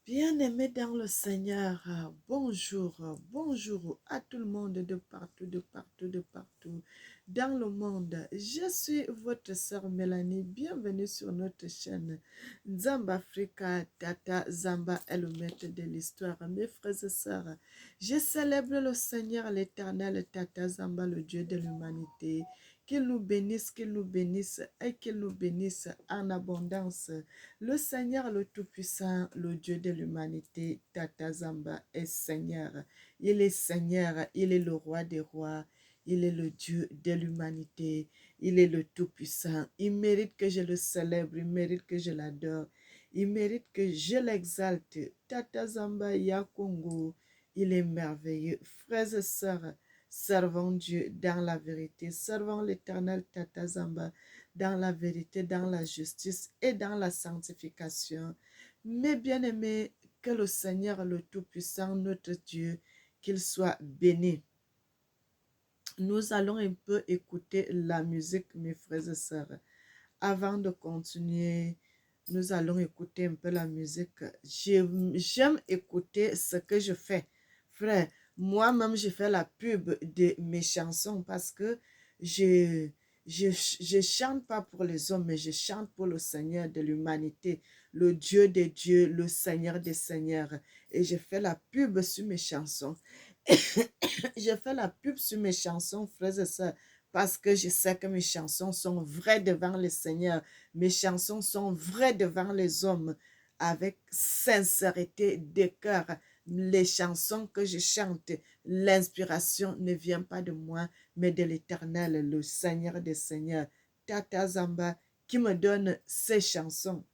Bien-aimés dans le Seigneur, bonjour, bonjour à tout le monde de partout, de partout, de partout dans le monde. Je suis votre sœur Mélanie. Bienvenue sur notre chaîne Zamba Africa. Tata Zamba est le maître de l'histoire. Mes frères et sœurs, je célèbre le Seigneur l'éternel, Tata Zamba, le Dieu de l'humanité. Qu'il nous bénisse et qu'il nous bénisse en abondance. Le Seigneur, le Tout-Puissant, le Dieu de l'humanité, Tata Zamba est Seigneur. Il est Seigneur, il est le roi des rois, il est le Dieu de l'humanité, il est le Tout-Puissant. Il mérite que je le célèbre, il mérite que je l'adore, il mérite que je l'exalte. Tata Zamba Yakongo, il est merveilleux. Frères et sœurs, servons Dieu dans la vérité, servons l'éternel Tata Zamba dans la vérité, dans la justice et dans la sanctification. Mes bien-aimés, que le Seigneur le Tout-Puissant, notre Dieu, qu'il soit béni. Nous allons un peu écouter la musique, mes frères et sœurs. Avant de continuer, nous allons écouter un peu la musique. J'aime écouter ce que je fais. Frère, moi-même, je fais la pub de mes chansons parce que je, je chante pas pour les hommes, mais je chante pour le Seigneur de l'humanité, le Dieu des dieux, le Seigneur des seigneurs. Et je fais la pub sur mes chansons. Je fais la pub sur mes chansons, frères et sœurs, parce que je sais que mes chansons sont vraies devant le Seigneur. Mes chansons sont vraies devant les hommes, avec sincérité de cœur. Les chansons que je chante, l'inspiration ne vient pas de moi, mais de l'Éternel, le Seigneur des Seigneurs, Tata Zamba, qui me donne ces chansons.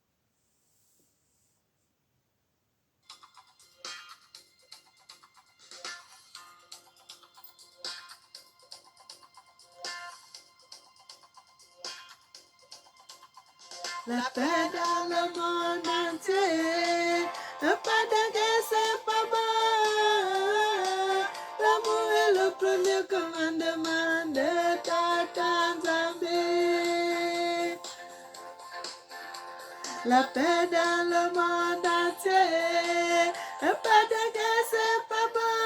La paix dans le monde entier, pas de guerre, c'est pas bon. L'amour est le premier commandement de Tata Nzambe. La paix dans le monde entier, pas de guerre, c'est pas bon.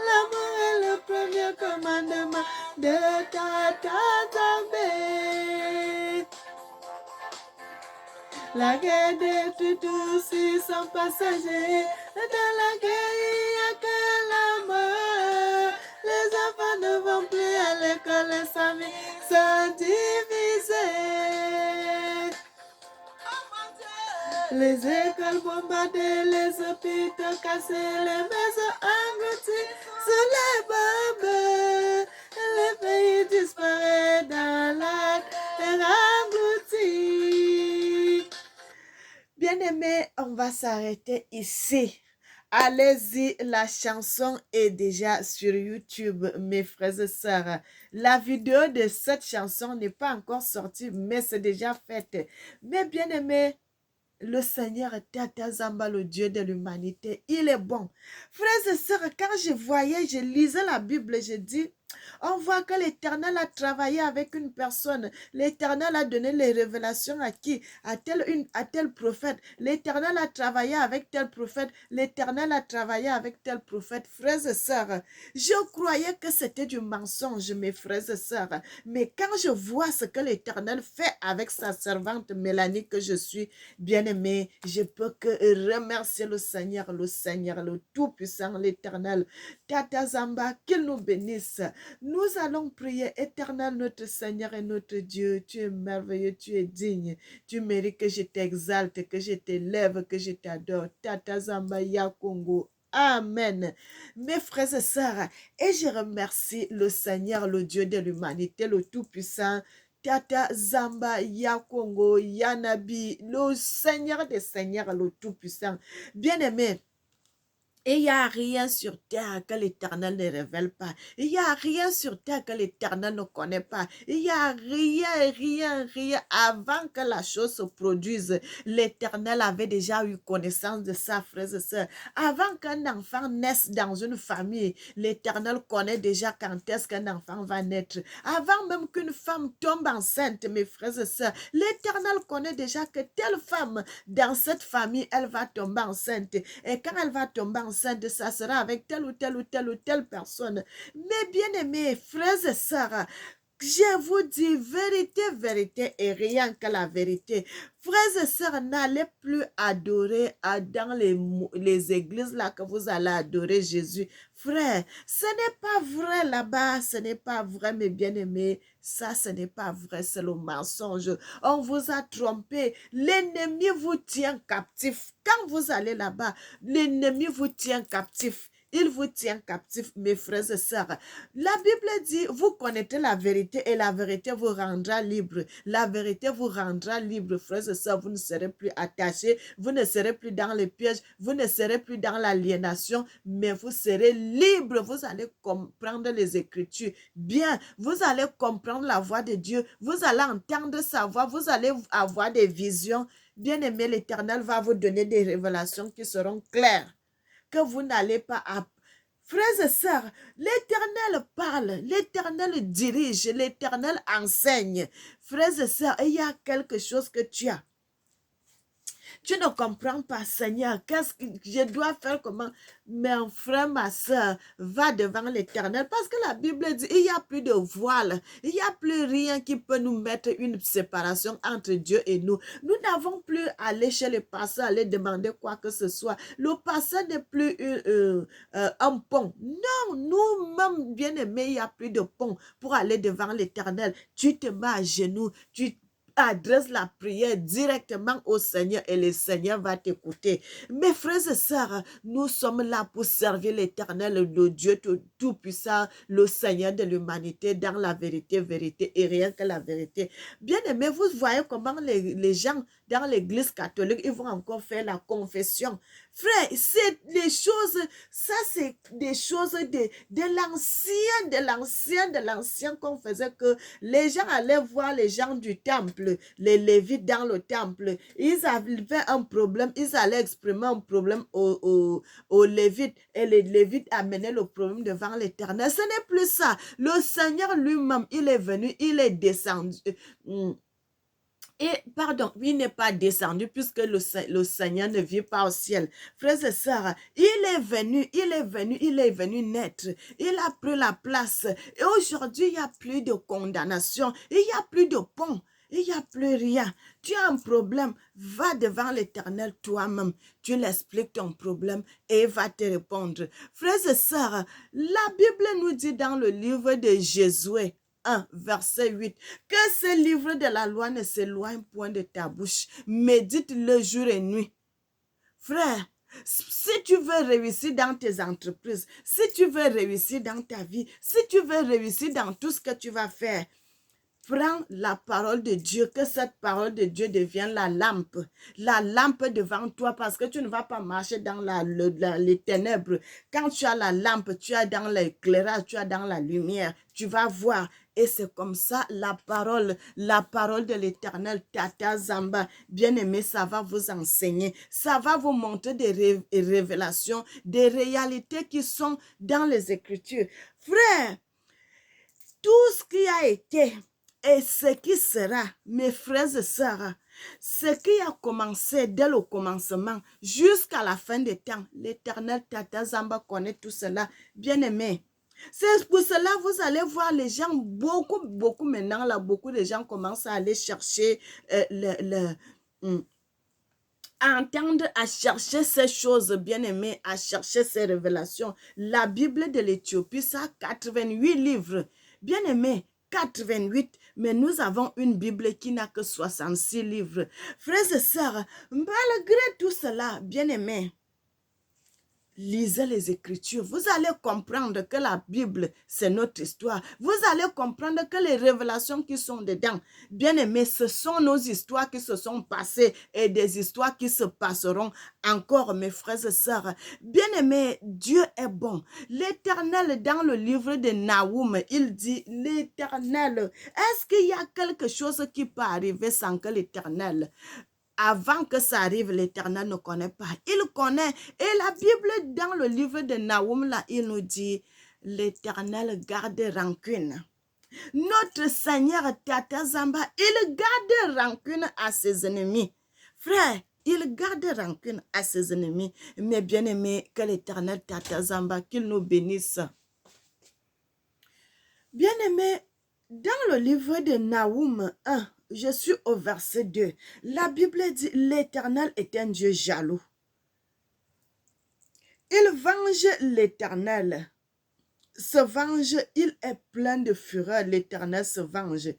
L'amour est le premier commandement de Tata Nzambe. La guerre détruit tout sur son passager. Dans la guerre, il n'y a que la mort. Les enfants ne vont plus à l'école, les familles sont divisées. Les écoles bombardées, les hôpitaux cassés, les maisons englouties sous les bombes. Les pays disparaissent dans la terre engloutie. Bien-aimés, on va s'arrêter ici. Allez-y, la chanson est déjà sur YouTube, mes frères et sœurs. La vidéo de cette chanson n'est pas encore sortie, mais c'est déjà faite. Mais bien-aimés, le Seigneur est Tata Zamba, le Dieu de l'humanité. Il est bon. Frères et sœurs, quand je lisais la Bible, je dis, on voit que l'Éternel a travaillé avec une personne. L'Éternel a donné les révélations à qui? À tel prophète. L'Éternel a travaillé avec tel prophète. L'Éternel a travaillé avec tel prophète. Frères et sœurs, je croyais que c'était du mensonge, mes frères et sœurs. Mais quand je vois ce que l'Éternel fait avec sa servante Mélanie que je suis, bien-aimé, je peux que remercier le Seigneur, le Tout-Puissant, l'Éternel. Tata Zamba, qu'il nous bénisse. Nous allons prier, Éternel, notre Seigneur et notre Dieu. Tu es merveilleux, tu es digne. Tu mérites que je t'exalte, que je t'élève, que je t'adore. Tata Zamba Yakongo. Amen. Mes frères et sœurs, et je remercie le Seigneur, le Dieu de l'humanité, le Tout-Puissant, Tata Zamba Yakongo Yanabi, le Seigneur des Seigneurs, le Tout-Puissant. Bien-aimé, Et il n'y a rien sur terre que l'Éternel ne révèle pas. Il n'y a rien sur terre que l'Éternel ne connaît pas. Il n'y a rien. Avant que la chose se produise, l'Éternel avait déjà eu connaissance de ça, frères et sœurs. Avant qu'un enfant naisse dans une famille, l'Éternel connaît déjà quand est-ce qu'un enfant va naître. Avant même qu'une femme tombe enceinte, mes frères et sœurs, l'Éternel connaît déjà que telle femme dans cette famille, elle va tomber enceinte. Et quand elle va tomber enceinte, ça sera avec telle ou telle personne. Mais bien aimés, frères et sœurs, je vous dis vérité et rien que la vérité. Frères et sœurs, n'allez plus adorer dans les églises là que vous allez adorer Jésus. Frère, ce n'est pas vrai là-bas, ce n'est pas vrai mes bien-aimés. Ça, ce n'est pas vrai, c'est le mensonge. On vous a trompé. L'ennemi vous tient captif. Quand vous allez là-bas, l'ennemi vous tient captif. Il vous tient captif, mes frères et sœurs. La Bible dit, vous connaissez la vérité et la vérité vous rendra libre. La vérité vous rendra libre, frères et sœurs. Vous ne serez plus attachés, vous ne serez plus dans les pièges, vous ne serez plus dans l'aliénation, mais vous serez libre. Vous allez comprendre les Écritures bien. Vous allez comprendre la voix de Dieu. Vous allez entendre sa voix. Vous allez avoir des visions. Bien-aimé, l'Éternel va vous donner des révélations qui seront claires, que vous n'allez pas apprendre. Frères et sœurs, l'Éternel parle, l'Éternel dirige, l'Éternel enseigne. Frères et sœurs, il y a quelque chose que tu as. Tu ne comprends pas, Seigneur, qu'est-ce que je dois faire, comment? Mon frère, ma soeur, va devant l'Éternel, parce que la Bible dit, il n'y a plus de voile, il n'y a plus rien qui peut nous mettre une séparation entre Dieu et nous. Nous n'avons plus à aller chez le pasteur, aller demander quoi que ce soit. Le pasteur n'est plus un pont. Non, nous-mêmes, bien-aimés, il n'y a plus de pont pour aller devant l'Éternel. Tu te mets à genoux, tu adresse la prière directement au Seigneur et le Seigneur va t'écouter. Mes frères et sœurs, nous sommes là pour servir l'Éternel, le Dieu tout-puissant, le Seigneur de l'humanité, dans la vérité et rien que la vérité. Bien aimé, vous voyez comment les gens dans l'église catholique, ils vont encore faire la confession. Frère, c'est des choses, ça c'est des choses de l'ancien qu'on faisait, que les gens allaient voir les gens du temple, les Lévites dans le temple. Ils avaient un problème, ils allaient exprimer un problème aux Lévites et les Lévites amenaient le problème devant l'Éternel. Ce n'est plus ça. Le Seigneur lui-même, il est venu, il est descendu. Et pardon, il n'est pas descendu puisque le Seigneur ne vit pas au ciel. Frères et sœurs, il est venu naître. Il a pris la place. Et aujourd'hui, il n'y a plus de condamnation. Il n'y a plus de pont. Il n'y a plus rien. Tu as un problème, va devant l'Éternel toi-même. Tu l'expliques ton problème et il va te répondre. Frères et sœurs, la Bible nous dit dans le livre de Josué, 1, verset 8, que ce livre de la loi ne s'éloigne point de ta bouche. Médite-le jour et nuit. Frère, si tu veux réussir dans tes entreprises, si tu veux réussir dans ta vie, si tu veux réussir dans tout ce que tu vas faire, prends la parole de Dieu, que cette parole de Dieu devienne la lampe devant toi, parce que tu ne vas pas marcher dans les ténèbres. Quand tu as la lampe, tu es dans l'éclairage, tu es dans la lumière, tu vas voir. Et c'est comme ça, la parole de l'Éternel, Tata Zamba, bien-aimé, ça va vous enseigner. Ça va vous montrer des révélations, des réalités qui sont dans les Écritures. Frère, tout ce qui a été et ce qui sera, mes frères et sœurs, ce qui a commencé dès le commencement jusqu'à la fin des temps, l'Éternel Tata Zamba connaît tout cela, bien-aimé. C'est pour cela vous allez voir les gens, beaucoup maintenant, là, beaucoup de gens commencent à aller chercher à entendre, à chercher ces choses, bien-aimées, à chercher ces révélations. La Bible de l'Éthiopie, ça a 88 livres. Bien-aimés, 88, mais nous avons une Bible qui n'a que 66 livres. Frères et sœurs, malgré tout cela, bien-aimés, Lisez les Écritures. Vous allez comprendre que la Bible, c'est notre histoire. Vous allez comprendre que les révélations qui sont dedans, bien aimés, ce sont nos histoires qui se sont passées et des histoires qui se passeront encore, mes frères et sœurs. Bien aimés, Dieu est bon. L'Éternel, dans le livre de Naoum, il dit, l'Éternel, est-ce qu'il y a quelque chose qui peut arriver sans que l'Éternel avant que ça arrive, l'Éternel ne connaît pas. Il connaît. Et la Bible, dans le livre de Naoum, là, il nous dit, l'Éternel garde rancune. Notre Seigneur Tata Zamba, il garde rancune à ses ennemis. Frère, il garde rancune à ses ennemis. Mais bien aimé, que l'Éternel Tata Zamba, qu'il nous bénisse. Bien aimé, dans le livre de Naoum 1, je suis au verset 2. La Bible dit, l'Éternel est un Dieu jaloux. Il venge l'Éternel. Se venge, il est plein de fureur. L'Éternel se venge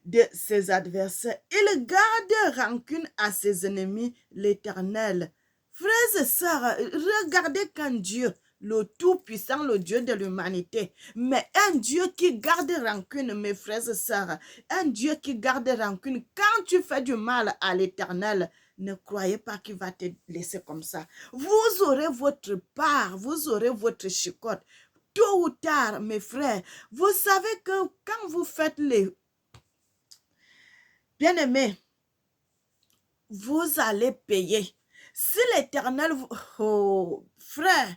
de ses adversaires. Il garde rancune à ses ennemis, l'Éternel. Frères et sœurs, regardez quand Dieu, le Tout-Puissant, le Dieu de l'humanité, mais un Dieu qui garde rancune, mes frères et sœurs, un Dieu qui garde rancune, quand tu fais du mal à l'Éternel, ne croyez pas qu'il va te laisser comme ça. Vous aurez votre part, vous aurez votre chicotte. Tôt ou tard, mes frères, vous savez que quand vous faites les bien-aimés, vous allez payer. Si l'Éternel, oh, frère,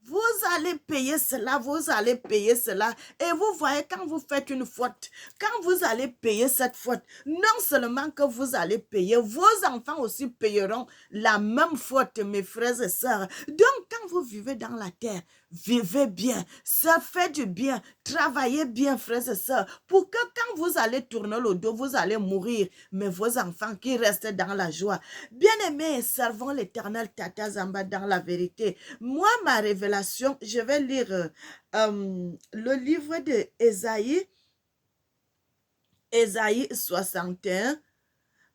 vous allez payer cela, vous allez payer cela. Et vous voyez, quand vous faites une faute, quand vous allez payer cette faute, non seulement que vous allez payer, vos enfants aussi payeront la même faute, mes frères et sœurs. Donc, quand vous vivez dans la terre, vivez bien, ça fait du bien, travaillez bien, frères et sœurs, pour que quand vous allez tourner le dos, vous allez mourir, mais vos enfants qui restent dans la joie. Bien-aimés, servons l'Éternel Tata Zamba dans la vérité. Moi, ma révélation, je vais lire le livre de Ésaïe 61,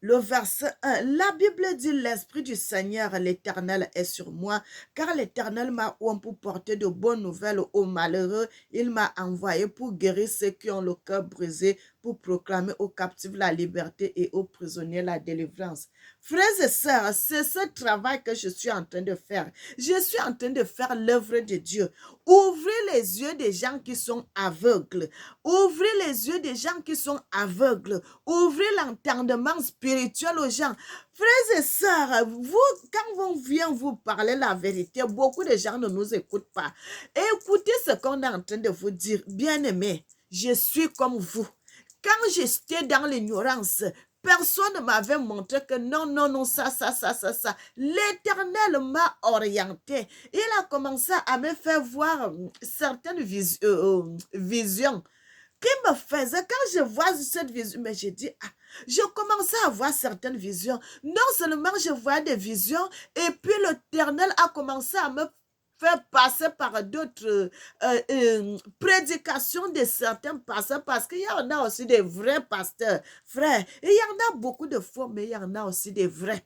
le verset 1, la Bible dit, l'Esprit du Seigneur, l'Éternel est sur moi, car l'Éternel m'a oint pour porter de bonnes nouvelles aux malheureux. Il m'a envoyé pour guérir ceux qui ont le cœur brisé, pour proclamer aux captifs la liberté et aux prisonniers la délivrance. Frères et sœurs, c'est ce travail que je suis en train de faire. Je suis en train de faire l'œuvre de Dieu. Ouvrez les yeux des gens qui sont aveugles. Ouvrez les yeux des gens qui sont aveugles. Ouvrez l'entendement spirituel aux gens. Frères et sœurs, vous, quand on vient vous parler la vérité, beaucoup de gens ne nous écoutent pas. Écoutez ce qu'on est en train de vous dire. Bien-aimés, je suis comme vous. Quand j'étais dans l'ignorance, personne ne m'avait montré que non, non, non, ça. L'Éternel m'a orienté. Il a commencé à me faire voir certaines visions qui me faisaient, quand je vois cette vision, mais j'ai dit, ah, je commençais à voir certaines visions. Non seulement je vois des visions, et puis l'Éternel a commencé à me faire passer par d'autres prédications de certains pasteurs, parce qu'il y en a aussi des vrais pasteurs, frères. Et il y en a beaucoup de faux, mais il y en a aussi des vrais.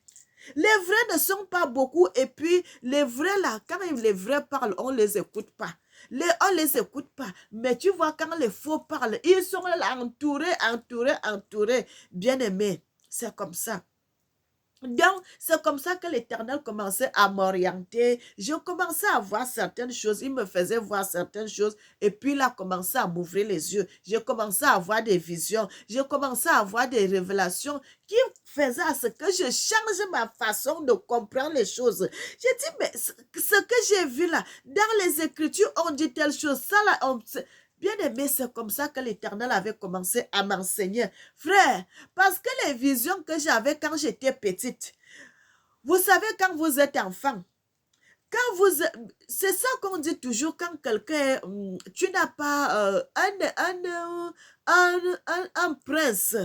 Les vrais ne sont pas beaucoup, et puis les vrais là, quand les vrais parlent, on ne les écoute pas. On ne les écoute pas. Mais tu vois, quand les faux parlent, ils sont là entourés. Bien-aimés, c'est comme ça. Donc, c'est comme ça que l'Éternel commençait à m'orienter. Je commençais à voir certaines choses. Il me faisait voir certaines choses. Et puis, il a commencé à m'ouvrir les yeux. J'ai commencé à avoir des visions. J'ai commencé à avoir des révélations qui faisaient à ce que je change ma façon de comprendre les choses. J'ai dit, mais ce que j'ai vu là, dans les Écritures, on dit telle chose. Ça là, bien aimé, c'est comme ça que l'Éternel avait commencé à m'enseigner. Frère, parce que les visions que j'avais quand j'étais petite, vous savez, quand vous êtes enfant, c'est ça qu'on dit toujours quand quelqu'un, tu n'as pas un prince.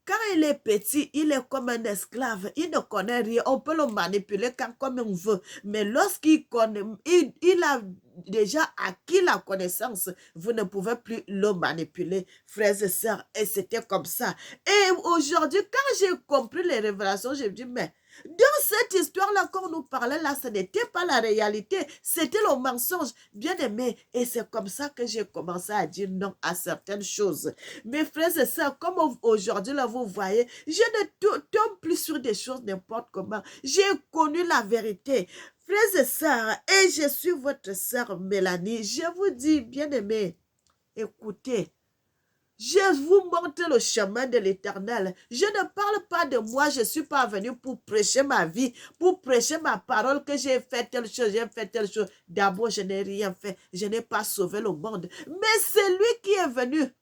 Quand il est petit, il est comme un esclave. Il ne connaît rien. On peut le manipuler comme on veut. Mais lorsqu'il connaît, il a déjà acquis la connaissance, vous ne pouvez plus le manipuler, frères et sœurs. Et c'était comme ça. Et aujourd'hui, quand j'ai compris les révélations, j'ai dit, mais dans cette histoire-là, qu'on nous parlait là, ce n'était pas la réalité, c'était le mensonge, bien aimé. Et c'est comme ça que j'ai commencé à dire non à certaines choses. Mes frères et sœurs, comme aujourd'hui, là, vous voyez, je ne tombe plus sur des choses n'importe comment. J'ai connu la vérité. Frères et sœurs, et je suis votre sœur Mélanie, je vous dis, bien aimé, écoutez, je vous montre le chemin de l'Éternel. Je ne parle pas de moi, je ne suis pas venu pour prêcher ma vie, pour prêcher ma parole, que j'ai fait telle chose, j'ai fait telle chose. D'abord, je n'ai rien fait, je n'ai pas sauvé le monde. Mais c'est lui qui est venu.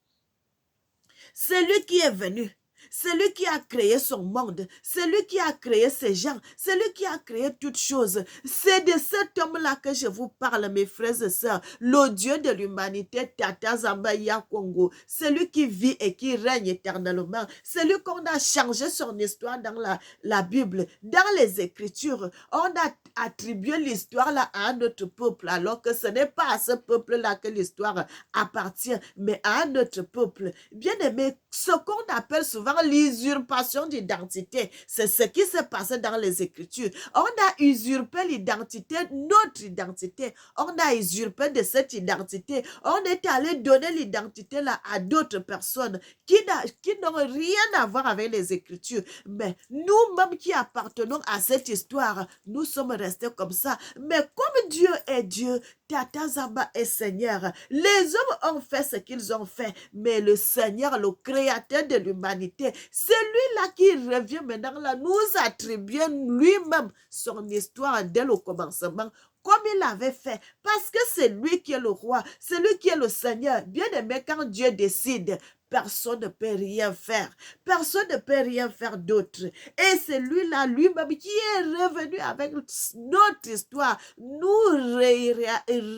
C'est lui qui est venu. C'est lui qui a créé son monde. C'est lui qui a créé ces gens. C'est lui qui a créé toutes choses. C'est de cet homme-là que je vous parle, mes frères et sœurs. Le Dieu de l'humanité, Tata Zambaya Congo. C'est lui qui vit et qui règne éternellement. C'est lui qu'on a changé son histoire dans la Bible, dans les Écritures. On a attribué l'histoire là à un autre peuple, alors que ce n'est pas à ce peuple-là que l'histoire appartient, mais à un autre peuple. Bien aimé, ce qu'on appelle souvent l'usurpation d'identité, c'est ce qui s'est passé dans les Écritures. On a usurpé l'identité, notre identité. On a usurpé de cette identité. On est allé donner l'identité là à d'autres personnes qui n'ont rien à voir avec les Écritures. Mais nous-mêmes qui appartenons à cette histoire, nous sommes restés comme ça. Mais comme Dieu est Dieu, Tata Zamba est Seigneur. Les hommes ont fait ce qu'ils ont fait, mais le Seigneur, le créateur de l'humanité, c'est lui-là qui revient maintenant là, nous attribuer lui-même son histoire dès le commencement, comme il l'avait fait, parce que c'est lui qui est le roi, c'est lui qui est le Seigneur. Bien aimé, quand Dieu décide, personne ne peut rien faire. Personne ne peut rien faire d'autre. Et c'est lui-là, lui-même, qui est revenu avec notre histoire, nous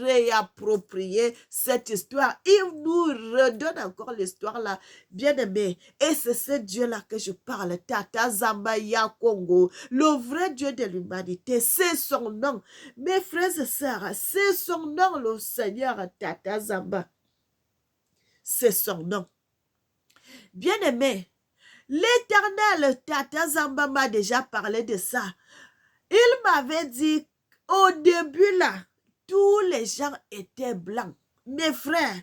réapproprier cette histoire. Il nous redonne encore l'histoire là, bien aimé. Et c'est ce Dieu-là que je parle, Tata Zambaya Congo, le vrai Dieu de l'humanité. C'est son nom. Mes frères et sœurs, c'est son nom, le Seigneur Tata Zamba. C'est son nom. Bien-aimé, l'Éternel, Tata Zamba m'a déjà parlé de ça. Il m'avait dit, au début là, tous les gens étaient blancs. Mes frères,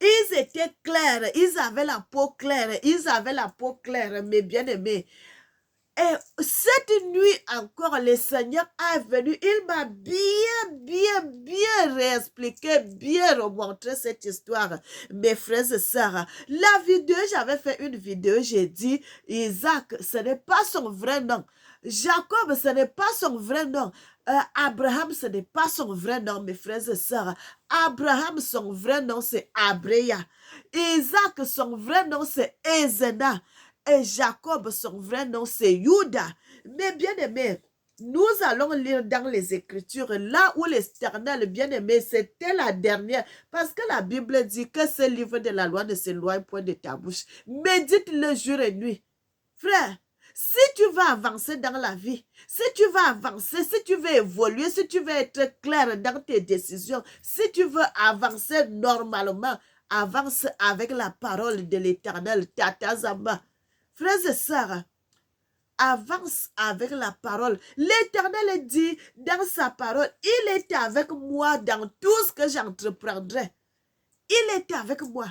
ils étaient clairs, ils avaient la peau claire, mes bien-aimés. Et cette nuit encore, le Seigneur est venu, il m'a bien réexpliqué, bien remontré cette histoire. Mes frères et sœurs, la vidéo, j'avais fait une vidéo, j'ai dit, Isaac, ce n'est pas son vrai nom. Jacob, ce n'est pas son vrai nom. Abraham, ce n'est pas son vrai nom, mes frères et sœurs. Abraham, son vrai nom, c'est Abreya. Isaac, son vrai nom, c'est Ezena. Et Jacob, son vrai nom, c'est Juda. Mais bien aimé, nous allons lire dans les Écritures, là où l'Éternel, bien aimé, c'était la dernière. Parce que la Bible dit que ce livre de la loi ne s'éloigne point de ta bouche. Médite-le jour et nuit. Frère, si tu veux avancer dans la vie, si tu veux avancer, si tu veux évoluer, si tu veux être clair dans tes décisions, si tu veux avancer normalement, avance avec la parole de l'Éternel, Tata Zamba. Frères et sœurs, avance avec la parole. L'Éternel dit dans sa parole, il était avec moi dans tout ce que j'entreprendrai. Il était avec moi.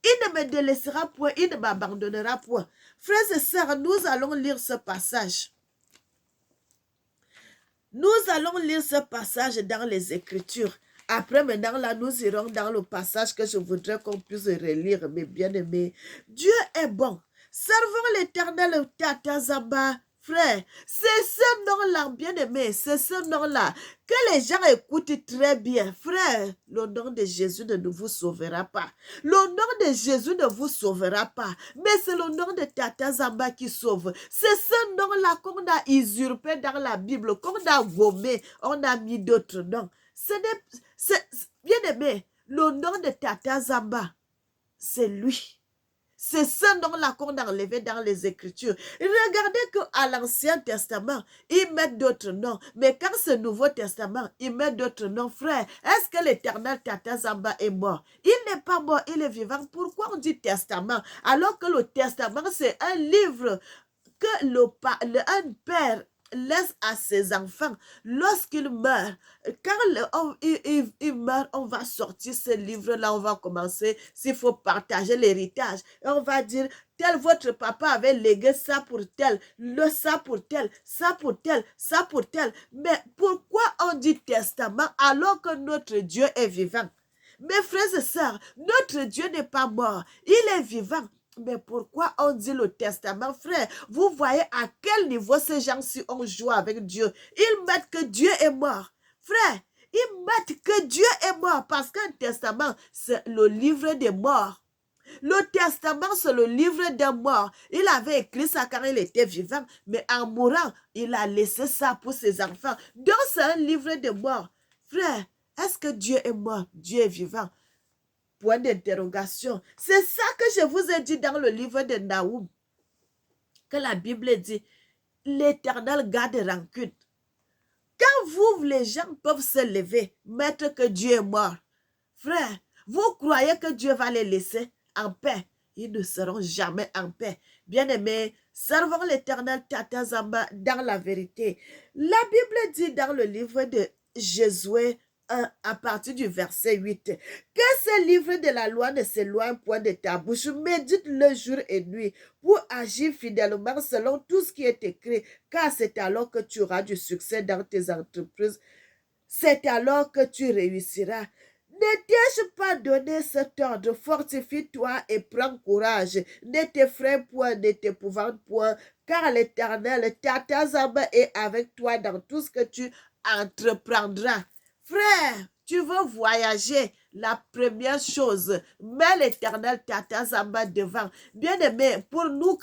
Il ne me délaissera point, il ne m'abandonnera point. Frères et sœurs, nous allons lire ce passage. Nous allons lire ce passage dans les Écritures. Après, maintenant, là, nous irons dans le passage que je voudrais qu'on puisse relire, mes bien-aimés. Dieu est bon. Servons l'Éternel, Tata Zamba, frère. C'est ce nom-là, bien-aimé, c'est ce nom-là que les gens écoutent très bien. Frère, le nom de Jésus ne vous sauvera pas. Le nom de Jésus ne vous sauvera pas. Mais c'est le nom de Tata Zamba qui sauve. C'est ce nom-là qu'on a usurpé dans la Bible, qu'on a gommé. On a mis d'autres noms. Bien-aimé, le nom de Tata Zamba, c'est lui. C'est ce nom-là qu'on a enlevé dans les Écritures. Regardez qu'à l'Ancien Testament, ils mettent d'autres noms. Mais quand c'est Nouveau Testament, ils mettent d'autres noms. Frère, est-ce que l'Éternel Tata Zamba est mort? Il n'est pas mort, il est vivant. Pourquoi on dit testament? Alors que le testament, c'est un livre que un père laisse à ses enfants lorsqu'il meurt. Quand il meurt, on va sortir ce livre-là, on va commencer, s'il faut partager l'héritage. Et on va dire, tel votre papa avait légué ça pour tel, ça pour tel, ça pour tel, ça pour tel. Mais pourquoi on dit testament alors que notre Dieu est vivant? Mes frères et sœurs, notre Dieu n'est pas mort, il est vivant. Mais pourquoi on dit le testament, frère? Vous voyez à quel niveau ces gens-ci ont joué avec Dieu. Ils mettent que Dieu est mort. Frère, ils mettent que Dieu est mort parce qu'un testament, c'est le livre des morts. Le testament, c'est le livre des morts. Il avait écrit ça quand il était vivant, mais en mourant, il a laissé ça pour ses enfants. Donc, c'est un livre des morts. Frère, est-ce que Dieu est mort? Dieu est vivant. Point d'interrogation. C'est ça que je vous ai dit dans le livre de Naoum. Que la Bible dit, l'Éternel garde rancune. Quand vous, les gens peuvent se lever, mettre que Dieu est mort, frère, vous croyez que Dieu va les laisser en paix? Ils ne seront jamais en paix. Bien-aimés, servons l'Éternel Tata Zamba dans la vérité. La Bible dit dans le livre de Josué 1, à partir du verset 8, que ce livre de la loi ne s'éloigne point de ta bouche, médite-le jour et nuit pour agir fidèlement selon tout ce qui est écrit, car c'est alors que tu auras du succès dans tes entreprises. C'est alors que tu réussiras. Ne t'ai-je pas donné cet ordre? Fortifie-toi et prends courage. Ne t'effraie point, ne t'épouvante point, car l'Éternel, Tata Zamba, est avec toi dans tout ce que tu entreprendras. Frère, tu veux voyager, la première chose, mets l'Éternel Tata Zamba devant. Bien aimé, pour nous,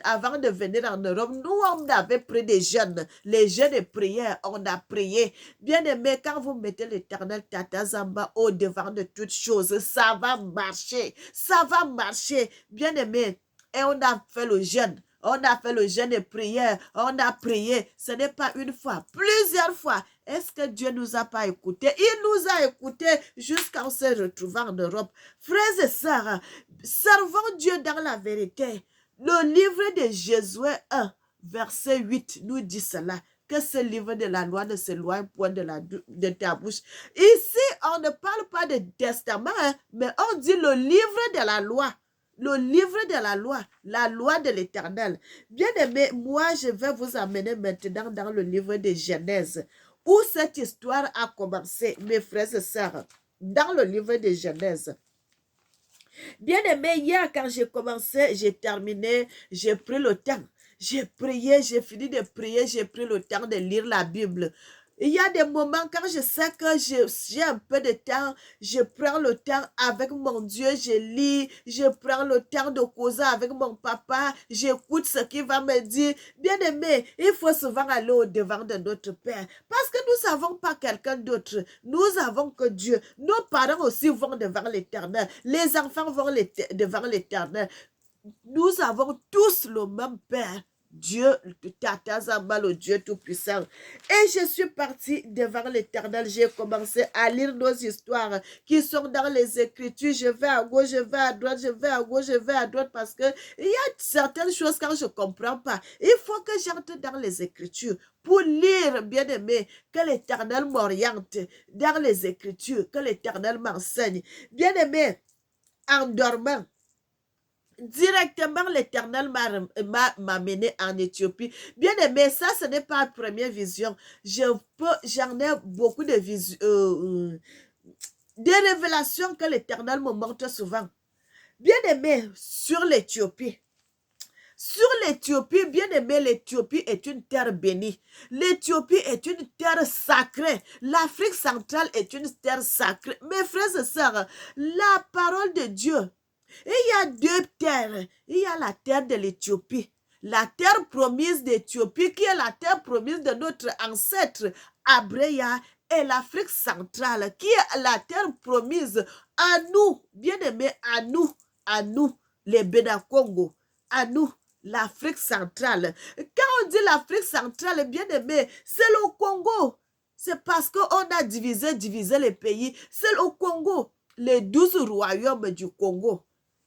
avant de venir en Europe, nous, on avait pris des jeûnes, les jeûnes de prière, on a prié. Bien aimé, quand vous mettez l'Éternel Tata Zamba au devant de toutes choses, ça va marcher, ça va marcher. Bien aimé, et on a fait le jeûne. On a fait le jeûne de prière, on a prié. Ce n'est pas une fois, plusieurs fois. Est-ce que Dieu ne nous a pas écoutés? Il nous a écoutés jusqu'à ce se retrouver en Europe. Frères et sœurs, servons Dieu dans la vérité. Le livre de Josué 1, verset 8 nous dit cela. Que ce livre de la loi ne s'éloigne point de ta bouche. Ici, on ne parle pas de testament, mais on dit le livre de la loi. Le livre de la loi de l'Éternel. Bien aimé, moi, je vais vous amener maintenant dans le livre de Genèse, où cette histoire a commencé, mes frères et sœurs, dans le livre de Genèse. Bien aimé, hier, quand j'ai commencé, j'ai terminé, j'ai pris le temps. J'ai prié, j'ai fini de prier, j'ai pris le temps de lire la Bible. Il y a des moments quand je sais que j'ai un peu de temps, je prends le temps avec mon Dieu, je lis, je prends le temps de causer avec mon papa, j'écoute ce qu'il va me dire. Bien aimé, il faut souvent aller au devant de notre Père parce que nous n'avons pas quelqu'un d'autre. Nous avons que Dieu. Nos parents aussi vont devant l'Éternel. Les enfants vont devant l'Éternel. Nous avons tous le même Père. Dieu, Tata Zamba, le Dieu Tout-Puissant. Et je suis partie devant l'Éternel. J'ai commencé à lire nos histoires qui sont dans les Écritures. Je vais à gauche, je vais à droite, je vais à gauche, je vais à droite parce que il y a certaines choses quand je ne comprends pas. Il faut que j'entre dans les Écritures pour lire, bien aimé, que l'Éternel m'oriente dans les Écritures, que l'Éternel m'enseigne. Bien aimé, en dormant, directement, l'Éternel m'a mené en Éthiopie. Bien aimé, ça, ce n'est pas la première vision. J'en ai beaucoup de visions, des révélations que l'Éternel me montre souvent. Bien aimé, sur l'Éthiopie. Sur l'Éthiopie, bien aimé, l'Éthiopie est une terre bénie. L'Éthiopie est une terre sacrée. L'Afrique centrale est une terre sacrée. Mes frères et sœurs, la parole de Dieu, et il y a deux terres. Il y a la terre de l'Éthiopie, la terre promise d'Éthiopie, qui est la terre promise de notre ancêtre Abreya, et l'Afrique centrale, qui est la terre promise à nous, bien-aimés, à nous, les Béda Congo, à nous, l'Afrique centrale. Quand on dit l'Afrique centrale, bien aimé, c'est le Congo. C'est parce qu'on a divisé les pays. C'est le Congo, les 12 royaumes du Congo.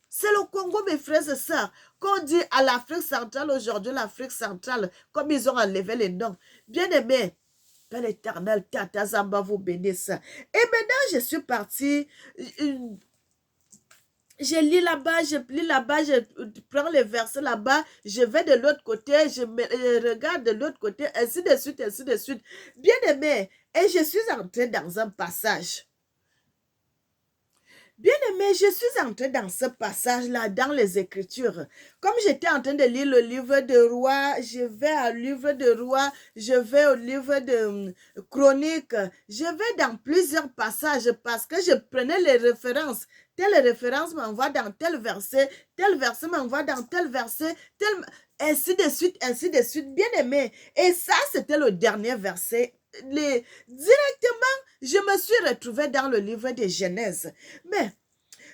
C'est le Congo, mes frères et sœurs. Quand on dit à l'Afrique centrale aujourd'hui, l'Afrique centrale, comme ils ont enlevé les noms. Bien aimé, Père éternel, Tata Zamba vous bénisse. Et maintenant, je suis partie. Je lis là-bas, je prends les versets là-bas, je vais de l'autre côté, je regarde de l'autre côté, ainsi de suite, ainsi de suite. Bien aimé, et je suis entrée dans un passage. Bien aimé, je suis entrée dans ce passage-là, dans les Écritures. Comme j'étais en train de lire le livre de Rois, je vais au livre de Rois, je vais au livre de Chroniques, je vais dans plusieurs passages parce que je prenais les références. Telle référence m'envoie dans tel verset m'envoie dans tel verset, ainsi de suite, ainsi de suite. Bien aimé. Et ça, c'était le dernier verset. Directement, je me suis retrouvée dans le livre de Genèse. Mais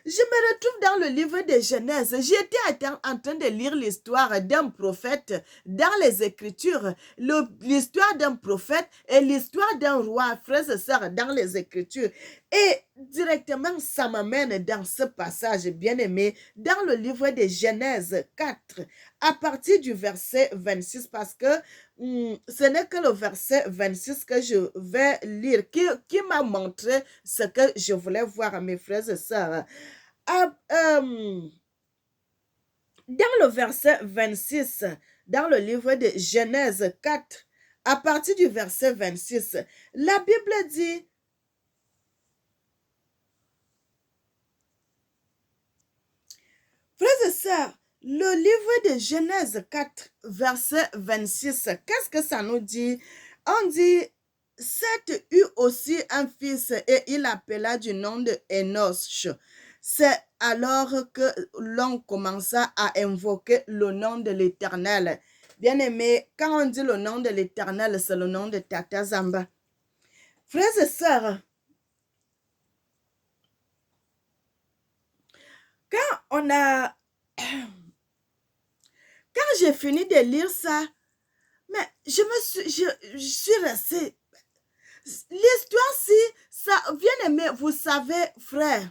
je me retrouve dans le livre de Genèse. J'étais en train de lire l'histoire d'un prophète dans les Écritures. L'histoire d'un prophète et l'histoire d'un roi, frères et sœurs, dans les Écritures. Et directement, ça m'amène dans ce passage bien-aimé, dans le livre de Genèse 4, à partir du verset 26, parce que ce n'est que le verset 26 que je vais lire, qui m'a montré ce que je voulais voir, mes frères et sœurs. Dans le verset 26, dans le livre de Genèse 4, à partir du verset 26, la Bible dit, frères et sœurs, le livre de Genèse 4, verset 26, qu'est-ce que ça nous dit? On dit, Seth eut aussi un fils et il l'appela du nom de Enoch. C'est alors que l'on commença à invoquer le nom de l'Éternel. Bien-aimé, quand on dit le nom de l'Éternel, c'est le nom de Tata Zamba. Frères et sœurs, quand j'ai fini de lire ça, mais je suis restée. L'histoire-ci, ça, bien aimé, vous savez, frère,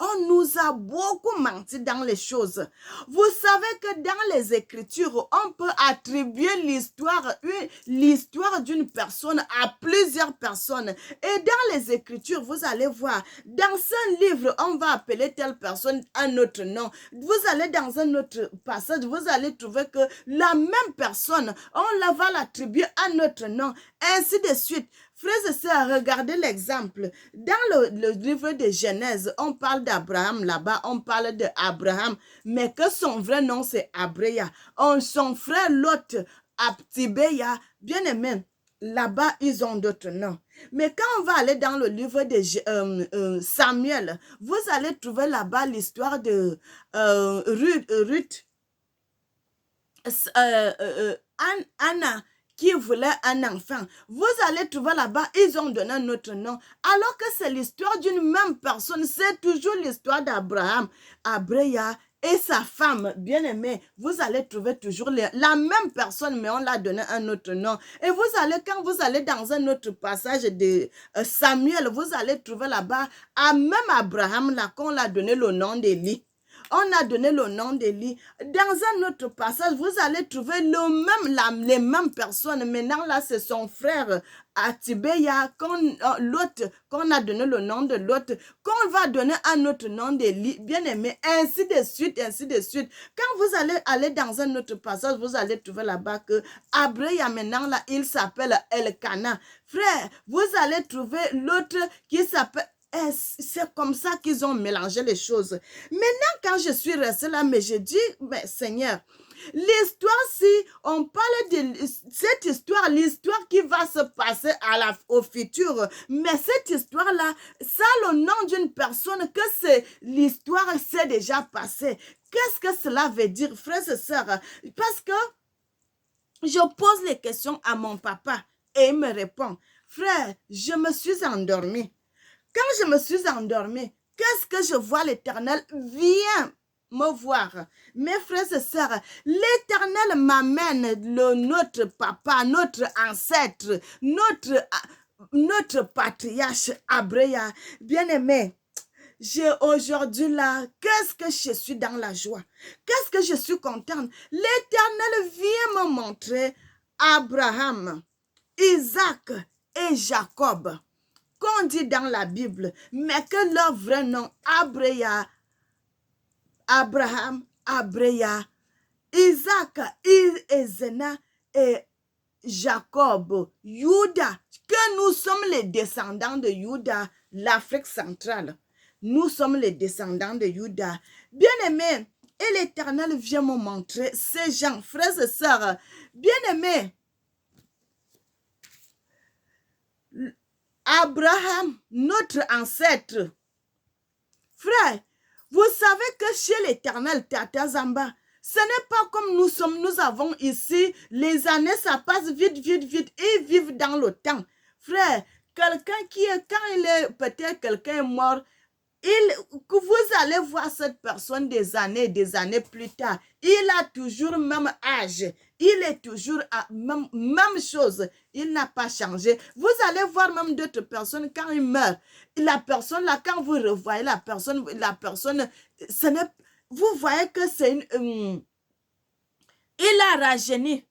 on nous a beaucoup menti dans les choses. Vous savez que dans les Écritures, on peut attribuer l'histoire d'une personne à plusieurs personnes. Et dans les Écritures, vous allez voir, dans ce livre, on va appeler telle personne un autre nom. Vous allez dans un autre passage, vous allez trouver que la même personne, on va l'attribuer un autre nom, ainsi de suite. Frères et sœurs, regardez l'exemple. Dans le livre de Genèse, on parle d'Abraham là-bas, on parle d'Abraham, mais que son vrai nom c'est Abreya. Son frère Lot, Abtibeya, bien aimé, là-bas ils ont d'autres noms. Mais quand on va aller dans le livre de Samuel, vous allez trouver là-bas l'histoire de Ruth, Anna, qui voulait un enfant. Vous allez trouver là-bas, ils ont donné un autre nom. Alors que c'est l'histoire d'une même personne. C'est toujours l'histoire d'Abraham, Abreya et sa femme bien-aimée. Vous allez trouver toujours la même personne, mais on l'a donné un autre nom. Et vous allez, quand vous allez dans un autre passage de Samuel, vous allez trouver là-bas, à même Abraham, là, qu'on l'a donné le nom d'Élie. On a donné le nom d'Élie. Dans un autre passage, vous allez trouver les mêmes personnes. Maintenant, là, c'est son frère Atibeya, l'autre, qu'on a donné le nom de l'autre, qu'on va donner un autre nom d'Élie, bien aimé, ainsi de suite, ainsi de suite. Quand vous allez aller dans un autre passage, vous allez trouver là-bas que Abreya, maintenant, là, il s'appelle Elkana. Frère, vous allez trouver l'autre qui s'appelle... C'est comme ça qu'ils ont mélangé les choses. Maintenant, quand je suis restée là, mais j'ai dit, mais Seigneur, l'histoire, si on parle de cette histoire, l'histoire qui va se passer au futur, mais cette histoire-là, ça a le nom d'une personne que l'histoire s'est déjà passée. Qu'est-ce que cela veut dire, frères et sœurs? Parce que je pose les questions à mon papa et il me répond, frère, je me suis endormie. Quand je me suis endormie, qu'est-ce que je vois? L'Éternel vient me voir. Mes frères et sœurs, l'Éternel m'amène notre papa, notre ancêtre, notre patriarche Abreya. Bien-aimé, aujourd'hui là, qu'est-ce que je suis dans la joie? Qu'est-ce que je suis contente? L'Éternel vient me montrer Abraham, Isaac et Jacob, qu'on dit dans la Bible, mais que leur vrai nom, Abraham, Abreya, Isaac, Ezena et Jacob, Juda, que nous sommes les descendants de Juda, l'Afrique centrale. Nous sommes les descendants de Juda. Bien-aimés, et l'Éternel vient me montrer ces gens, frères et sœurs, bien-aimés. Abraham, notre ancêtre. Frère, vous savez que chez l'Éternel, Tata Zamba, ce n'est pas comme nous avons ici, les années, ça passe vite, vite, vite, ils vivent dans le temps. Frère, quelqu'un qui est, quand il est, peut-être quelqu'un est mort, vous allez voir cette personne des années plus tard. Il a toujours le même âge. Il est toujours à même chose. Il n'a pas changé. Vous allez voir même d'autres personnes quand ils meurent. La personne là, quand vous revoyez la personne, vous voyez que c'est une... il a rajeuni.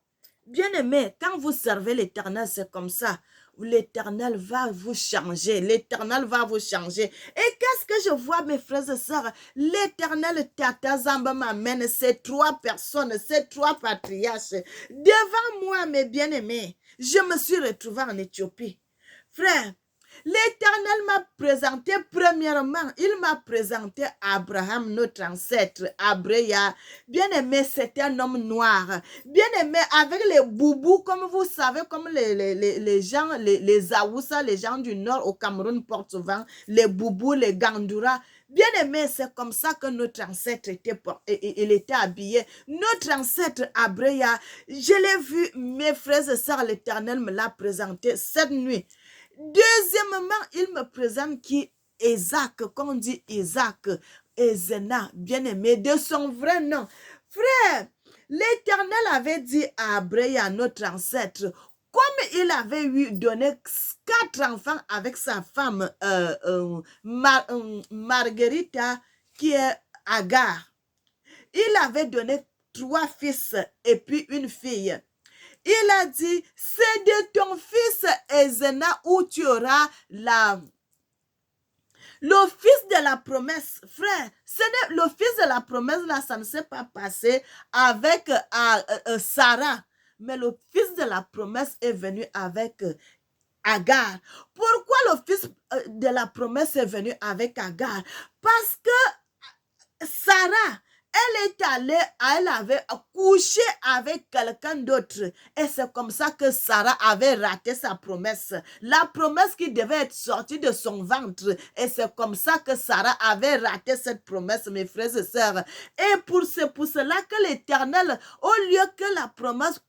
Bien aimé, quand vous servez l'Éternel, c'est comme ça. L'Éternel va vous changer. L'Éternel va vous changer. Et qu'est-ce que je vois, mes frères et sœurs? L'Éternel Tata Zamba m'amène ces trois personnes, ces trois patriarches. Devant moi, mes bien-aimés, je me suis retrouvée en Éthiopie. Frère, l'Éternel m'a présenté premièrement, il m'a présenté Abraham, notre ancêtre, Abreya. Bien-aimé, c'était un homme noir. Bien-aimé, avec les boubous, comme vous savez, comme les gens, les Aoussa, les gens du nord au Cameroun portent souvent, les boubous, les Gandoura. Bien-aimé, c'est comme ça que notre ancêtre il était habillé. Notre ancêtre Abreya, je l'ai vu, mes frères et sœurs, l'Éternel me l'a présenté cette nuit. Deuxièmement, il me présente qui Isaac, qu'on dit Isaac, Ezena, bien-aimé, de son vrai nom. Frère, l'Éternel avait dit à Abreya, notre ancêtre, comme il avait donné 4 enfants avec sa femme Marguerita, qui est Agar. Il avait donné 3 fils et puis une fille. Il a dit, c'est de ton fils Ezena où tu auras le fils de la promesse. Frère, le fils de la promesse, là, ça ne s'est pas passé avec Sarah. Mais le fils de la promesse est venu avec Agar. Pourquoi le fils de la promesse est venu avec Agar? Parce que Sarah, elle avait couché avec quelqu'un d'autre. Et c'est comme ça que Sarah avait raté sa promesse. La promesse qui devait être sortie de son ventre. Et c'est comme ça que Sarah avait raté cette promesse, mes frères et sœurs. Et c'est pour cela que l'Éternel, au lieu que la promesse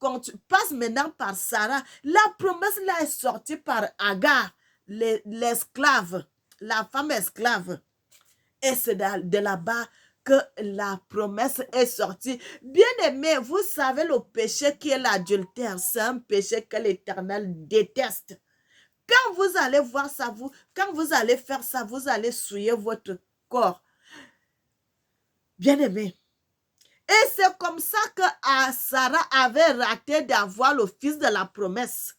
passe maintenant par Sarah, la promesse là est sortie par Agar, l'esclave, la femme esclave. Et c'est de là-bas que la promesse est sortie. Bien-aimé, vous savez le péché qui est l'adultère, c'est un péché que l'Éternel déteste. Quand vous allez voir ça, quand vous allez faire ça, vous allez souiller votre corps. Bien-aimé. Et c'est comme ça que Sarah avait raté d'avoir le fils de la promesse.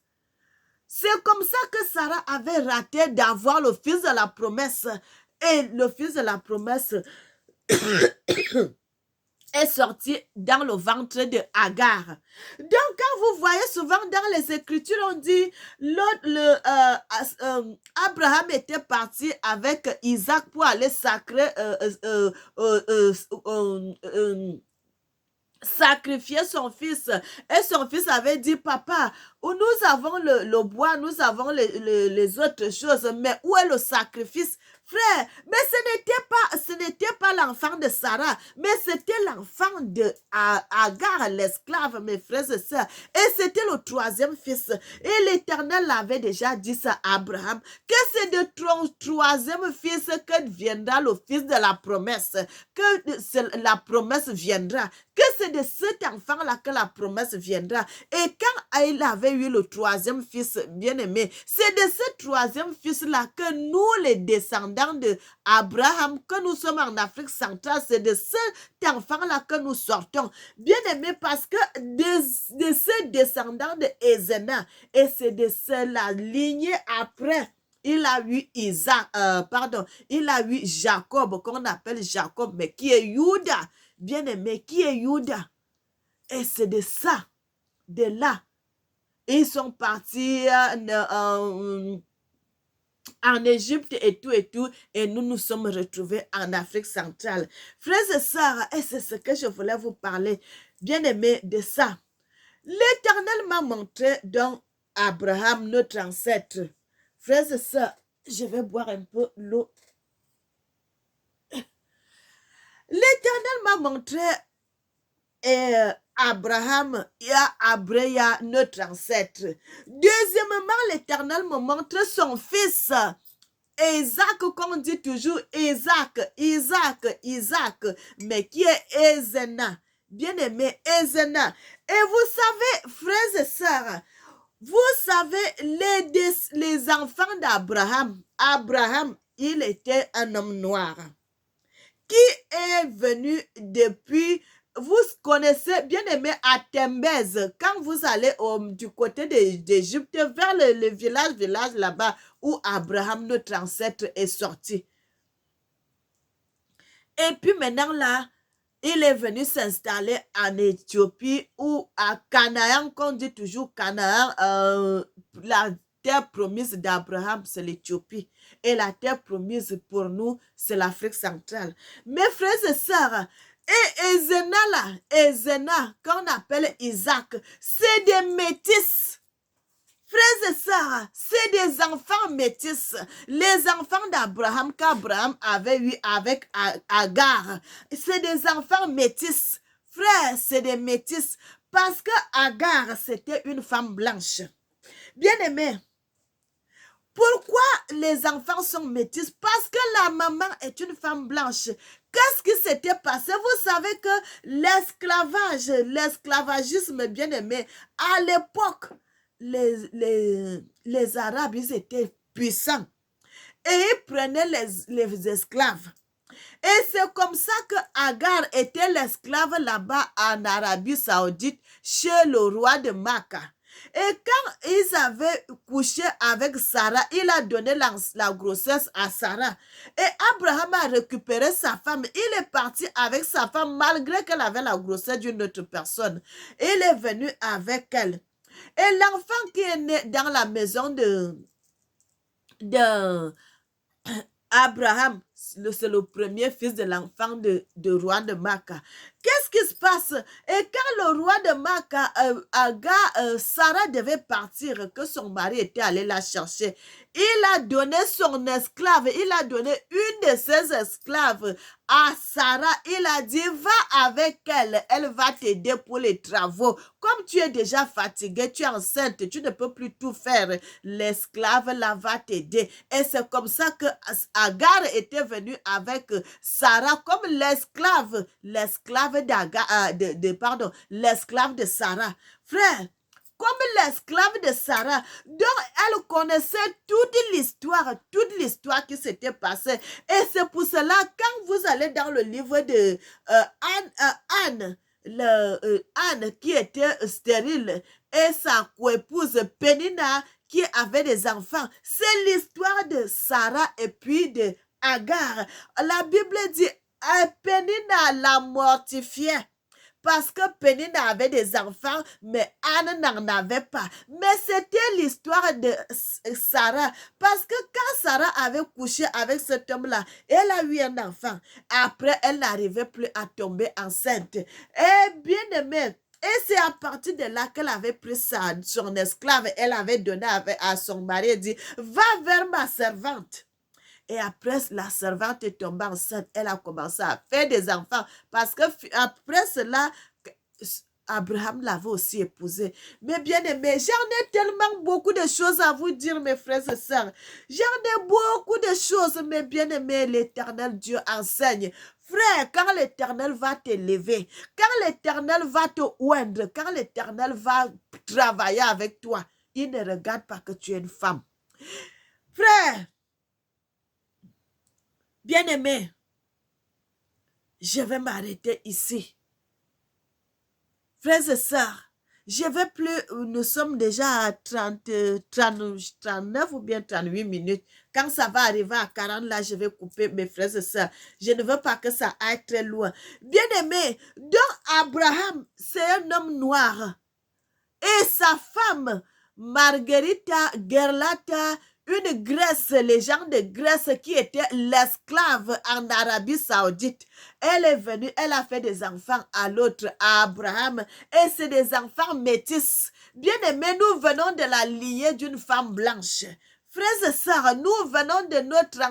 C'est comme ça que Sarah avait raté d'avoir le fils de la promesse. Et le fils de la promesse est sorti dans le ventre de Agar. Donc, quand vous voyez souvent dans les Écritures, on dit Abraham était parti avec Isaac pour aller sacrifier son fils. Et son fils avait dit, papa, où nous avons le bois, nous avons les autres choses, mais où est le sacrifice? Frère, mais ce n'était pas l'enfant de Sarah, mais c'était l'enfant de Agar, l'esclave, mes frères et sœurs. Et c'était le troisième fils. Et l'Éternel avait déjà dit ça à Abraham, que c'est de troisième fils que viendra le fils de la promesse, que la promesse viendra, que c'est de cet enfant-là que la promesse viendra. Et quand il avait eu le troisième fils bien-aimé, c'est de ce troisième fils-là que nous, les descendants de Abraham, que nous sommes en Afrique centrale, c'est de cet enfant-là que nous sortons. Bien-aimé, parce que de ces descendants de Ézéna, et c'est de la lignée après, il a eu il a eu Jacob, qu'on appelle Jacob, mais qui est Juda. Bien-aimé, qui est Juda. Et c'est de ça, de là, ils sont partis en Égypte et tout, et nous nous sommes retrouvés en Afrique centrale. Frères et sœurs, et c'est ce que je voulais vous parler, bien aimé, de ça. L'Éternel m'a montré dans Abraham, notre ancêtre. Frères et sœurs, je vais boire un peu l'eau. L'Éternel m'a montré Abraham, Abreya, notre ancêtre. Deuxièmement, l'Éternel me montre son fils. Isaac, comme dit toujours, Isaac, mais qui est Ézéna. Bien-aimé, Ézéna. Et vous savez, frères et sœurs, vous savez, les enfants d'Abraham, Abraham, il était un homme noir qui est venu depuis, vous connaissez, bien aimé, à Tembez, quand vous allez du côté d'Égypte, vers le village là-bas, où Abraham, notre ancêtre, est sorti. Et puis maintenant là, il est venu s'installer en Éthiopie ou à Canaan, qu'on dit toujours Canaan, la terre promise d'Abraham, c'est l'Éthiopie. Et la terre promise pour nous, c'est l'Afrique centrale. Mes frères et sœurs, et Ézéna là, Ézéna, qu'on appelle Isaac, c'est des métis. Frères et sœurs, c'est des enfants métis. Les enfants d'Abraham qu'Abraham avait eu avec Agar, c'est des enfants métis. Frères, c'est des métis. Parce que Agar, c'était une femme blanche. Bien aimé, pourquoi les enfants sont métis? Parce que la maman est une femme blanche. Qu'est-ce qui s'était passé? Vous savez que l'esclavagisme, bien aimé, à l'époque, les Arabes, ils étaient puissants. Et ils prenaient les esclaves. Et c'est comme ça que Agar était l'esclave là-bas en Arabie Saoudite, chez le roi de Makkah. Et quand ils avaient couché avec Sarah, il a donné la grossesse à Sarah. Et Abraham a récupéré sa femme. Il est parti avec sa femme malgré qu'elle avait la grossesse d'une autre personne. Il est venu avec elle. Et l'enfant qui est né dans la maison de Abraham, c'est le premier fils de l'enfant de roi de Makkah. Qu'est-ce qui se passe? Et quand le roi de Makkah, Sarah devait partir, que son mari était allé la chercher, il a donné son esclave, il a donné une de ses esclaves à Sarah. Il a dit, va avec elle, elle va t'aider pour les travaux. Comme tu es déjà fatiguée, tu es enceinte, tu ne peux plus tout faire. L'esclave là va t'aider. Et c'est comme ça que Agar était venue avec Sarah comme l'esclave l'esclave de Sarah. Frère, comme l'esclave de Sarah, donc elle connaissait toute l'histoire qui s'était passée. Et c'est pour cela, quand vous allez dans le livre de Anne, Anne qui était stérile, et sa coépouse Pénina qui avait des enfants, c'est l'histoire de Sarah et puis de Agar. La Bible dit, Pénina la mortifiait. Parce que Pénina avait des enfants, mais Anne n'en avait pas. Mais c'était l'histoire de Sarah. Parce que quand Sarah avait couché avec cet homme-là, elle a eu un enfant. Après, elle n'arrivait plus à tomber enceinte. Et bien aimé, Et c'est à partir de là qu'elle avait pris son esclave, elle avait donné à son mari et dit, va vers ma servante. Et après, la servante est tombée enceinte. Elle a commencé à faire des enfants. Parce que après cela, Abraham l'avait aussi épousé. Mais bien aimé, j'en ai tellement beaucoup de choses à vous dire, mes frères et sœurs. J'en ai beaucoup de choses, mais bien aimé, l'Éternel Dieu enseigne. Frère, quand l'Éternel va t'élever, quand l'Éternel va te oindre, quand l'Éternel va travailler avec toi, il ne regarde pas que tu es une femme. Frère, bien aimé, je vais m'arrêter ici. Frères et sœurs, je vais plus, nous sommes déjà à 39 ou bien 38 minutes. Quand ça va arriver à 40, là, je vais couper mes frères et sœurs. Je ne veux pas que ça aille très loin. Bien aimé, donc Abraham, c'est un homme noir. Et sa femme, Margarita Gerlata, une Grèce, les gens de Grèce qui était l'esclave en Arabie Saoudite. Elle est venue, elle a fait des enfants à l'autre, à Abraham, et c'est des enfants métis. Bien aimés, nous venons de la lignée d'une femme blanche. Frères et sœurs, nous venons de notre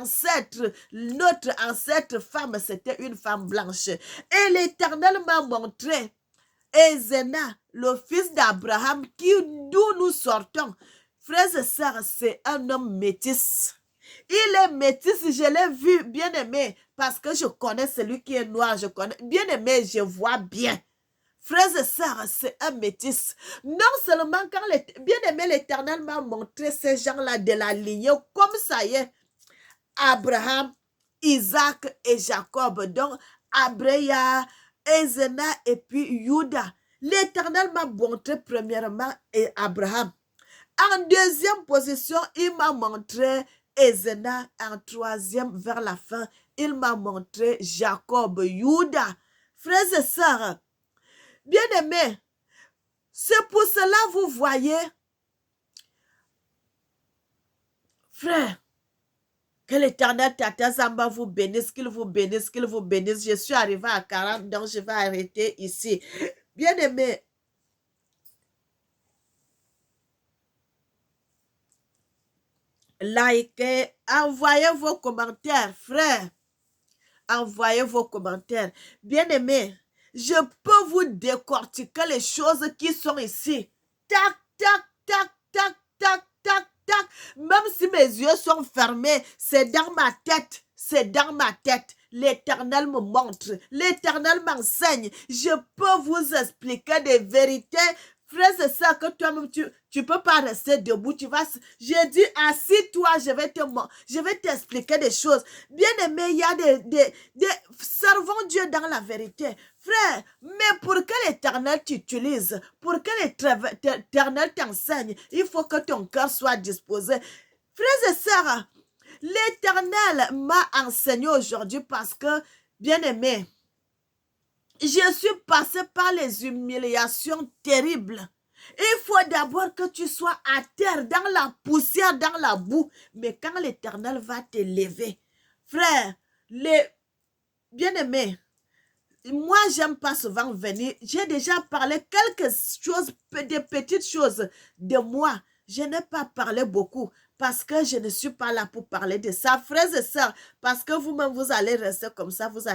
ancêtre femme, c'était une femme blanche. Et l'Éternel m'a montré Ezena, le fils d'Abraham, d'où nous sortons. Frères et sœurs, c'est un homme métis. Il est métis, je l'ai vu, bien aimé, parce que je connais celui qui est noir, je connais, bien aimé, je vois bien. Frères et sœurs, c'est un métis. Non seulement quand, bien aimé, l'Éternel m'a montré ces gens-là de la lignée, comme ça y est, Abraham, Isaac et Jacob, donc Abreya, Ezena et puis Juda. L'Éternel m'a montré premièrement Abraham. En deuxième position, il m'a montré Ezena. En troisième, vers la fin, il m'a montré Jacob, Juda. Frères et sœurs, bien aimés, c'est pour cela, vous voyez, frère, que l'Éternel Tata Zamba vous bénisse, qu'il vous bénisse, qu'il vous bénisse. Je suis arrivée à 40, donc je vais arrêter ici. Bien aimé, likez, envoyez vos commentaires, frère. Envoyez vos commentaires. Bien aimé, je peux vous décortiquer les choses qui sont ici. Tac, tac, tac, tac, tac, tac, tac. Même si mes yeux sont fermés, c'est dans ma tête. C'est dans ma tête. L'Éternel me montre. L'Éternel m'enseigne. Je peux vous expliquer des vérités. Frère, c'est ça que toi-même, tu peux pas rester debout. J'ai dit, assis-toi, je vais t'expliquer des choses. Bien aimé, il y a servons Dieu dans la vérité. Frère, mais pour que l'Éternel t'utilise, pour que l'Éternel t'enseigne, il faut que ton cœur soit disposé. Frères et sœurs, l'Éternel m'a enseigné aujourd'hui parce que, bien aimé, je suis passée par les humiliations terribles. Il faut d'abord que tu sois à terre, dans la poussière, dans la boue. Mais quand l'Éternel va t'élever, frère, les bien-aimés, moi, j'aime pas souvent venir. J'ai déjà parlé quelque chose, des petites choses de moi. Je n'ai pas parlé beaucoup parce que je ne suis pas là pour parler de ça. Frères et sœurs, parce que vous-même, vous allez rester comme ça, vous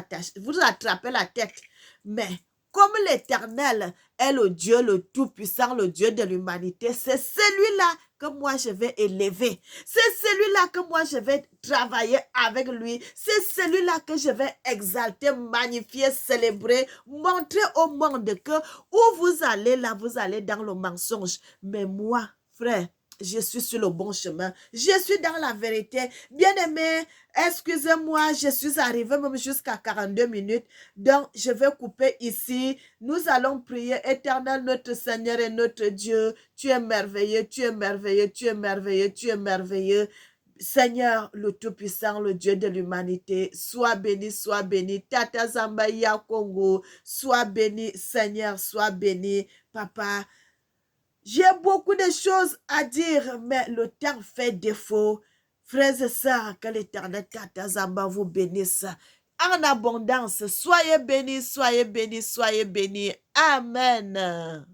attrapez la tête. Mais comme l'Éternel est le Dieu le Tout-Puissant, le Dieu de l'humanité, c'est celui-là que moi je vais élever. C'est celui-là que moi je vais travailler avec lui. C'est celui-là que je vais exalter, magnifier, célébrer, montrer au monde que où vous allez là, vous allez dans le mensonge. Mais moi, frère, je suis sur le bon chemin. Je suis dans la vérité. Bien-aimé, excusez-moi, je suis arrivée même jusqu'à 42 minutes. Donc, je vais couper ici. Nous allons prier. Éternel, notre Seigneur et notre Dieu, tu es merveilleux, tu es merveilleux, tu es merveilleux, tu es merveilleux. Seigneur, le Tout-Puissant, le Dieu de l'humanité, sois béni, sois béni. Tata Zambaya Congo, sois béni, Seigneur, sois béni. Papa, j'ai beaucoup de choses à dire, mais le temps fait défaut. Frères et sœurs, que l'Éternel Tata Zamba vous bénisse. en abondance. Soyez bénis, soyez bénis, soyez bénis. Amen.